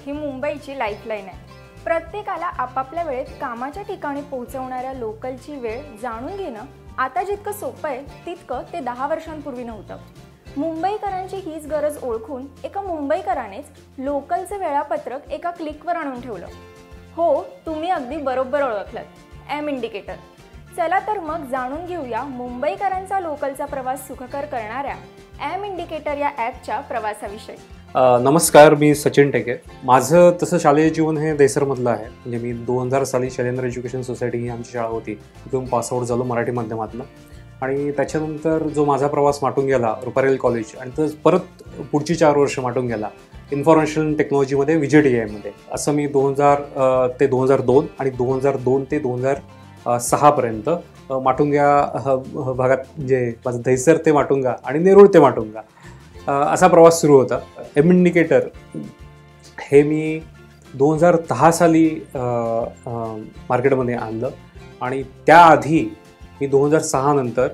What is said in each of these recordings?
ही मुंबईची लाईफलाईन आहे। प्रत्येकाला आपापल्या वेळेत कामाच्या ठिकाणी पोहोचवणाऱ्या लोकलची वेळ जाणून घेणं आता जितकं सोपं आहे तितकं ते 10 वर्षांपूर्वी नव्हतं। मुंबईकरांची हीच गरज ओळखून एका मुंबईकरानेच लोकलचे वेळापत्रक एका क्लिकवर आणून ठेवलं। हो, तुम्ही अगदी बरोबर ओळखलत, एम इंडिकेटर। चला तर मग जाणून घेऊया मुंबईकरांचा लोकलचा प्रवास सुखकर करणाऱ्या एम इंडिकेटर या ॲपच्या प्रवासाविषयी। नमस्कार, मी सचिन टेके। माझं तसं शालेय जीवन हे देसरमधलं आहे। म्हणजे मी 2000 साली शैलेंद्र एज्युकेशन सोसायटी ही आमची शाळा होती, तिथून पासआउट झालो मराठी माध्यमातून। आणि त्याच्यानंतर जो माझा प्रवास माटुंग्याला रुपारेल कॉलेज आणि तर परत पुढची 4 वर्ष माटुंग्याला इन्फॉर्मेशन टेक्नॉलॉजीमध्ये VJTI मध्ये, असं मी 2000 ते 2002 आणि 2002 ते 2006 पर्यंत माटुंग्या भागात, म्हणजे माझं दहिसर ते माटुंगा आणि नेरूळ ते माटुंगा असा प्रवास सुरू होता। एम इंडिकेटर हे मी 2010 साली मार्केटमध्ये आणलं आणि त्याआधी मी 2006 नंतर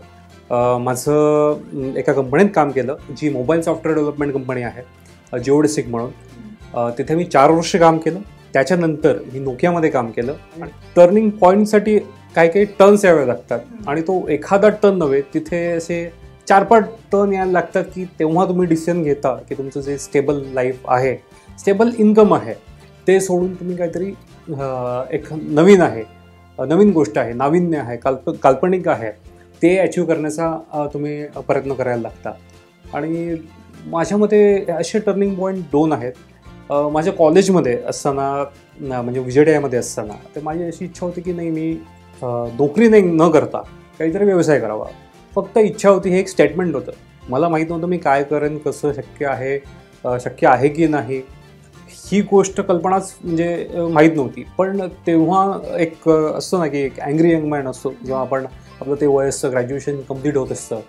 माझं एका कंपनीत काम केलं, जी मोबाईल सॉफ्टवेअर डेव्हलपमेंट कंपनी आहे, जिओडेसिक म्हणून। तिथे मी 4 वर्ष काम केलं। त्याच्यानंतर मी नोकियामध्ये काम केलं आणि टर्निंग पॉईंटसाठी काही टर्न्स यावे लागतात आणि तो एखादा टर्न नव्हे, तिथे असे 4-5 टर्न यायला लागतात की तेव्हा तुम्ही डिसिजन घेता की तुमचं जे स्टेबल लाईफ आहे, स्टेबल इन्कम आहे, ते सोडून तुम्ही काहीतरी एक नवीन गोष्ट आहे, नाविन्य आहे, काल्पनिक आहे, ते अचीव करण्याचा तुम्ही प्रयत्न करायला लागता। आणि माझ्या मते असे टर्निंग पॉईंट 2 आहेत। माझ्या कॉलेजमध्ये असताना, म्हणजे VJTI मध्ये असताना, तर माझी अशी इच्छा होती की नाही, मी नोकरी न करता काहीतरी व्यवसाय करावा। फक्त इच्छा होती, हे एक स्टेटमेंट होतं। मला माहीत नव्हतं मी काय करेन, कसं शक्य आहे की नाही, ही गोष्ट कल्पनाच म्हणजे माहीत नव्हती। पण तेव्हा एक असतो ना की एक अँग्री यंग मॅन असतो, जेव्हा आपलं ते वय असतं, ग्रॅज्युएशन कंप्लीट होत असतं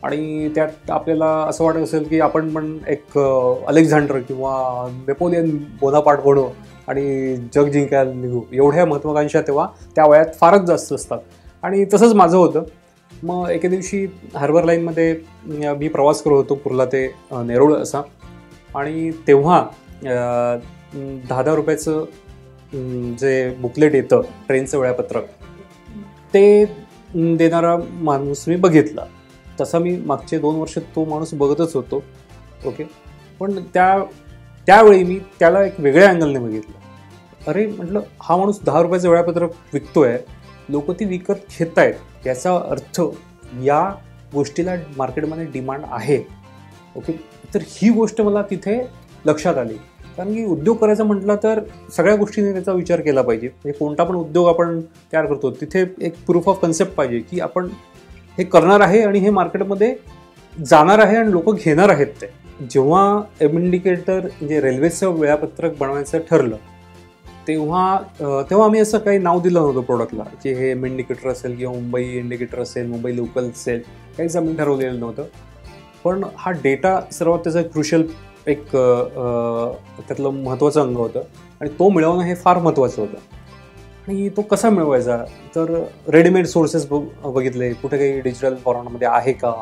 आणि त्यात आपल्याला असं वाटत असेल की आपण पण एक अलेक्झांडर किंवा नेपोलियन बोनापार्ट बनू आणि जग जिंकायला निघू, एवढ्या महत्त्वाकांक्षा तेव्हा त्या वयात फारच जास्त असतात। आणि तसंच माझं होतं। मग एके दिवशी हार्बर लाईनमध्ये मी प्रवास करत होतो, कुर्ला ते नेरूळ असा, आणि तेव्हा 10-10 रुपयाचं जे बुकलेट येतं ट्रेनचं वेळापत्रक, ते देणारा माणूस मी बघितला। तसा मी मागचे 2 वर्ष तो माणूस बघतच होतो, ओके। पण त्यावेळी मी त्याला एक वेगळ्या अँगलने बघितलं। अरे म्हटलं, हा माणूस 10 रुपयाचं वेळापत्रक विकतोय, लोक ती विकत घेत आहेत, याचा अर्थ या गोष्टीला मार्केटमध्ये डिमांड आहे, ओके। तर ही गोष्ट मला तिथे लक्षात आली, कारण की उद्योग करायचा म्हटलं तर सगळ्या गोष्टींनी त्याचा विचार केला पाहिजे। म्हणजे कोणता पण उद्योग आपण तयार करतो तिथे एक प्रूफ ऑफ कन्सेप्ट पाहिजे की आपण हे करणार आहे आणि हे मार्केटमध्ये जाणार आहे आणि लोक घेणार आहेत ते। जेव्हा एम इंडिकेटर म्हणजे रेल्वेचं वेळापत्रक बनवायचं ठरलं, तेव्हा आम्ही असं काही नाव दिलं नव्हतं प्रोडक्टला की हे एम इंडिकेटर असेल किंवा मुंबई इंडिकेटर असेल, मुंबई लोकल असेल, काहीच आम्ही ठरवलेलं नव्हतं। पण हा डेटा सर्वात त्याचं क्रुशियल एक त्यातलं महत्त्वाचं अंग होतं आणि तो मिळवणं हे फार महत्त्वाचं होतं। आणि तो कसा मिळवायचा, तर रेडीमेड सोर्सेस बघितले, कुठे काही डिजिटल फॉर्मॅटमध्ये आहे का,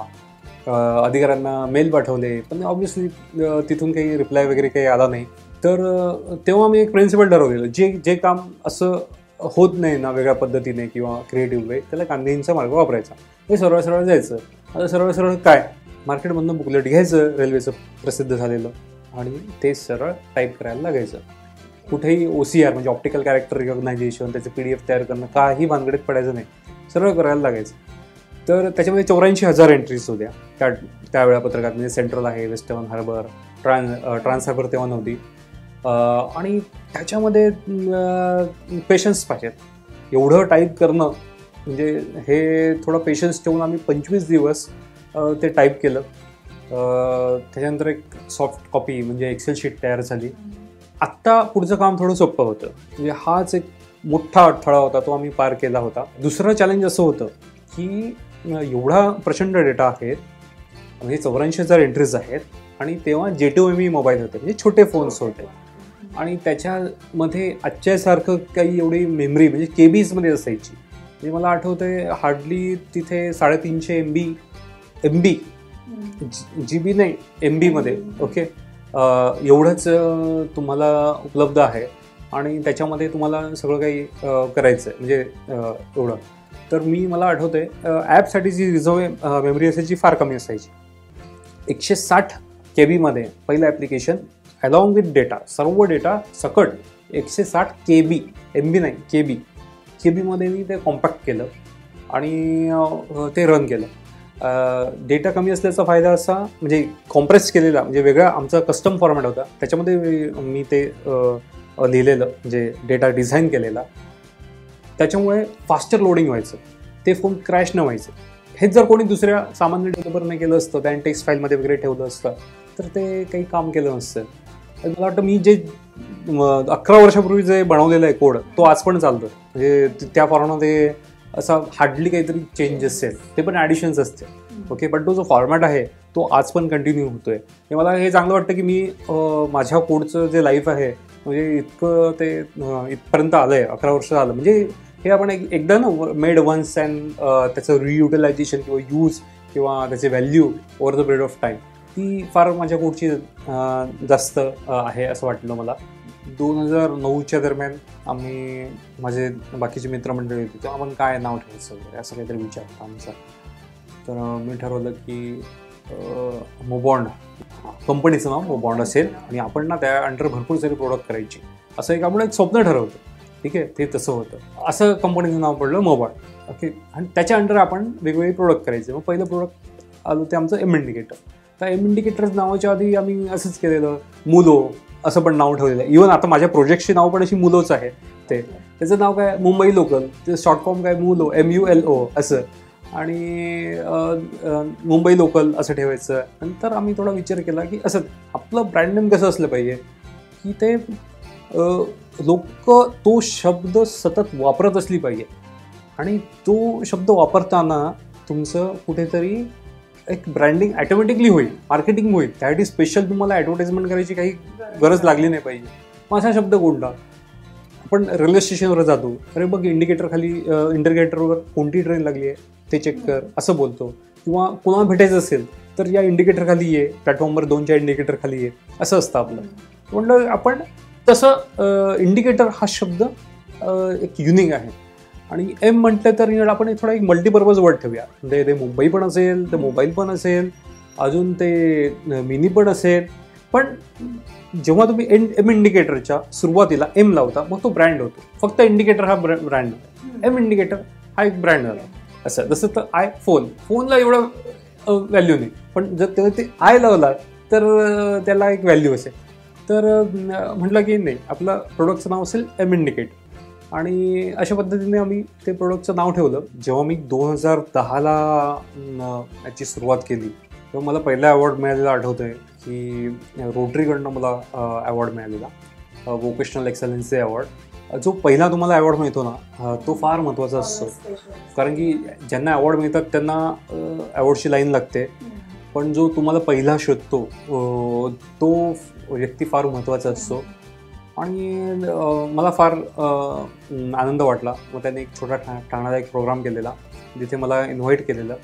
अधिकाऱ्यांना मेल पाठवले, पण ऑब्व्हियसली तिथून काही रिप्लाय वगैरे काही आला नाही। तर तेव्हा मी एक प्रिन्सिपल ठरवलेलं, जे काम असं होत नाही ना वेगळ्या पद्धतीने किंवा क्रिएटिव्ह वे, त्याला गांधींचा मार्ग वापरायचा। हे सरळ जायचं। आता सरळ काय, मार्केटमधनं बुकलेट घ्यायचं रेल्वेचं प्रसिद्ध झालेलं आणि ते सरळ टाईप करायला लागायचं। कुठेही OCR म्हणजे ऑप्टिकल कॅरेक्टर रिकॉग्नायझेशन, त्याचं PDF तयार करणं, काही भानगडीत पडायचं नाही, सरळ करायला लागायचं। तर त्याच्यामध्ये 84,000 एंट्रीज होत्या त्या वेळापत्रकात। म्हणजे सेंट्रल आहे, वेस्टर्न हार्बर, ट्रान्स हार्बर तेव्हा नव्हती। आणि त्याच्यामध्ये पेशन्स पाहिजेत। एवढं टाईप करणं म्हणजे हे थोडं पेशन्स ठेवून आम्ही 25 दिवस ते टाईप केलं। त्याच्यानंतर एक सॉफ्ट कॉपी म्हणजे एक्सेल शीट तयार झाली। आत्ता पुढचं काम थोडं सोपं होतं, म्हणजे हाच एक मोठा अडथळा होता, तो आम्ही पार केला होता। दुसरं चॅलेंज असं होतं की एवढा प्रचंड डेटा आहे, म्हणजे 84,000 एंट्रीज आहेत आणि तेव्हा J2ME मोबाईल होते, म्हणजे छोटे फोन्स होते आणि त्याच्यामध्ये आजच्यासारखं काही एवढी मेमरी म्हणजे KBsमध्ये असायची। म्हणजे मला आठवतंय हार्डली तिथे 350 MB GB नाही, MB मध्ये, ओके। एवढंच तुम्हाला उपलब्ध आहे आणि त्याच्यामध्ये तुम्हाला सगळं काही करायचं आहे म्हणजे एवढं. तर मला आठवतं आहे ॲपसाठी जी रिझर्व मेमरी असायची फार कमी असायची. 160 KB मध्ये पहिलं ॲप्लिकेशन अलॉंग विथ डेटा, सर्व डेटा सकट 160 KB, MB नाही KB मध्ये मी ते कॉम्पॅक्ट केलं आणि ते रन केलं. डेटा कमी असल्याचा फायदा असा म्हणजे कॉम्प्रेस केलेला म्हणजे वेगळा आमचा कस्टम फॉर्मॅट होता, त्याच्यामध्ये मी ते लिहिलेलं म्हणजे डेटा डिझाईन केलेला. त्याच्यामुळे फास्टर लोडिंग व्हायचं, ते फोन क्रॅश न व्हायचं. हेच जर कोणी दुसऱ्या सामान्य डेव्हलपरने केलं असतं, त्याने टेक्स्ट फाईलमध्ये वगैरे ठेवलं असतं तर ते काही काम केलं नसतं. मला वाटतं मी जे 11 वर्षापूर्वी जे बनवलेलं आहे कोड तो आज पण चालतं, म्हणजे त्या फॉर्ममध्ये असा हार्डली काहीतरी चेंज असेल, ते पण ॲडिशन्स असते. ओके, पण तो जो फॉर्मॅट आहे तो आज पण कंटिन्यू होतोय. मला हे चांगलं वाटतं की मी माझ्या कोडचं जे लाईफ आहे म्हणजे इतकं ते इथपर्यंत आलं आहे, 11 वर्ष झालं. म्हणजे हे आपण एकदा ना मेड वन्स अँड त्याचं रियुटिलायझेशन किंवा यूज किंवा त्याचे value over the period of time ती फार माझ्या कोडची जास्त आहे असं वाटलं मला. 2009च्या दरम्यान आम्ही माझे बाकीचे मित्रमंडळी होते तेव्हा आपण काय नाव ठेवायचं वगैरे असं काहीतरी विचार होता आमचा. तर मी ठरवलं की मोबॉन्ड कंपनीचं नाव मोबॉन्ड असेल आणि आपण ना त्या अंडर भरपूर सारी प्रोडक्ट करायची असं एक स्वप्न ठरवतं. ठीक आहे, ते तसं होतं. असं कंपनीचं नाव पडलं मोबॉन्ड. ओके, आणि त्याच्या अंडर आपण वेगवेगळे प्रोडक्ट करायचे. मग पहिलं प्रोडक्ट आलं ते आमचं एम इंडिकेटर. त्या एम इंडिकेटर्स नावाच्या आधी आम्ही असंच केलेलं, मुलो असं पण नाव ठेवलेलं आहे. इव्हन आता माझ्या प्रोजेक्टची नाव पण अशी मुलोच आहे. त्याचं नाव काय मुंबई लोकल, ते शॉर्ट फॉर्म काय मुलो MULO असं, आणि मुंबई लोकल असं ठेवायचं. नंतर आम्ही थोडा विचार केला की असं आपलं ब्रँड नेम कसं असलं पाहिजे की ते लोक तो शब्द सतत वापरत असली पाहिजे आणि तो शब्द वापरताना तुमचं कुठेतरी एक ब्रँडिंग ॲटोमॅटिकली होईल, मार्केटिंग होईल. त्यासाठी स्पेशल तुम्हाला ॲडव्हर्टाइजमेंट करायची काही गरज लागली नाही पाहिजे. मग असा शब्द कोणता? आपण रेल्वे स्टेशनवर जातो, अरे बघ इंडिकेटरवर कोणती ट्रेन लागली आहे ते चेक कर असं बोलतो. किंवा कोणाला भेटायचं असेल तर या इंडिकेटर खाली ये, प्लॅटफॉर्मवर 2-4 इंडिकेटर खाली ये असं असतं आपलं. म्हणलं आपण तसं इंडिकेटर हा शब्द एक युनिक आहे. आणि एम म्हटलं तर आपण थोडा एक मल्टीपर्पज वर्ड ठेवूया. म्हणजे ते मुंबई पण असेल, ते मोबाईल पण असेल, अजून ते मिनी पण असेल. पण जेव्हा तुम्ही एम इंडिकेटरच्या सुरुवातीला एम लावता मग तो ब्रँड होतो. फक्त इंडिकेटर हा ब्रँड, एम इंडिकेटर हा एक ब्रँड झाला. असं जसं तर फोनला एवढं व्हॅल्यू नाही, पण जर ते आय लावला तर त्याला एक व्हॅल्यू असेल. तर म्हटलं की नाही, आपलं प्रोडक्टचं नाव असेल एम इंडिकेटर. आणि अशा पद्धतीने आम्ही ते प्रोडक्टचं नाव ठेवलं. जेव्हा मी 2010ला याची सुरुवात केली तेव्हा मला पहिला अवॉर्ड मिळालेला आठवतं आहे की रोटरीकडनं मला अवॉर्ड मिळालेला, वोकेशनल एक्सलन्सी अवॉर्ड. जो पहिला तुम्हाला अवॉर्ड मिळतो ना तो फार महत्त्वाचा असतो, कारण की ज्यांना अवॉर्ड मिळतात त्यांना अवॉर्डची लाईन लागते, पण जो तुम्हाला पहिला शोधतो तो व्यक्ती फार महत्त्वाचा असतो. आणि मला फार आनंद वाटला. मग त्याने एक छोटा ठाण्याचा एक प्रोग्राम केलेला जिथे मला इन्व्हाइट केलेलं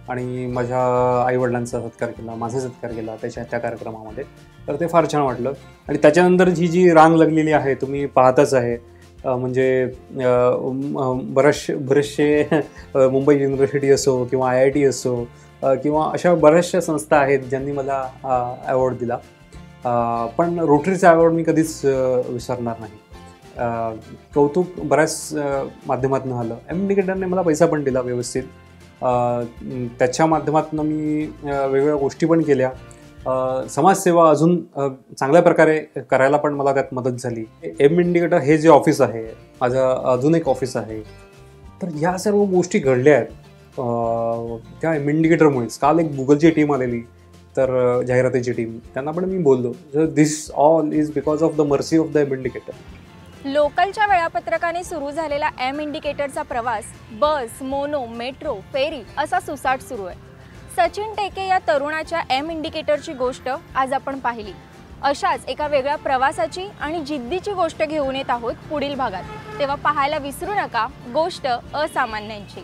आणि माझ्या आईवडिलांचा सत्कार केला, माझा सत्कार केला त्या कार्यक्रमामध्ये. तर ते फार छान वाटलं. आणि त्याच्यानंतर जी रांग लागलेली आहे तुम्ही पाहताच आहे. म्हणजे बरेचसे मुंबई युनिव्हर्सिटी असो किंवा IIT असो किंवा अशा बऱ्याचशा संस्था आहेत ज्यांनी मला अवॉर्ड दिला. पण रोटरीचा अवॉर्ड मी कधीच विसरणार नाही. कौतुक बऱ्याच माध्यमातून आलं. एम इंडिकेटरने मला पैसा पण दिला व्यवस्थित. त्याच्या माध्यमातून मी वेगवेगळ्या गोष्टी पण केल्या. समाजसेवा अजून चांगल्या प्रकारे करायला पण मला त्यात मदत झाली. एम इंडिकेटर हे जे ऑफिस आहे, माझं अजून एक ऑफिस आहे, तर ह्या सर्व गोष्टी घडल्या आहेत त्या एम इंडिकेटरमुळेच. काल एक गुगलची टीम आलेली, तर जाहिरातीची टीम, त्यांना पण मी बोललो this all is because of the mercy of the M indicator. लोकलच्या वेळापत्रकाने सुरू झालेला एम इंडिकेटरचा प्रवास बस, मोनो, मेट्रो, फेरी असा सुसाट सुरू आहे. सचिन टेके या तरुणाच्या एम इंडिकेटरची गोष्ट आज आपण पाहिली. अशाच एका वेगळ्या प्रवासाची आणि जिद्दीची गोष्ट घेऊन येत आहोत पुढील भागात. तेव्हा पाहायला विसरू नका गोष्ट असामान्यांची.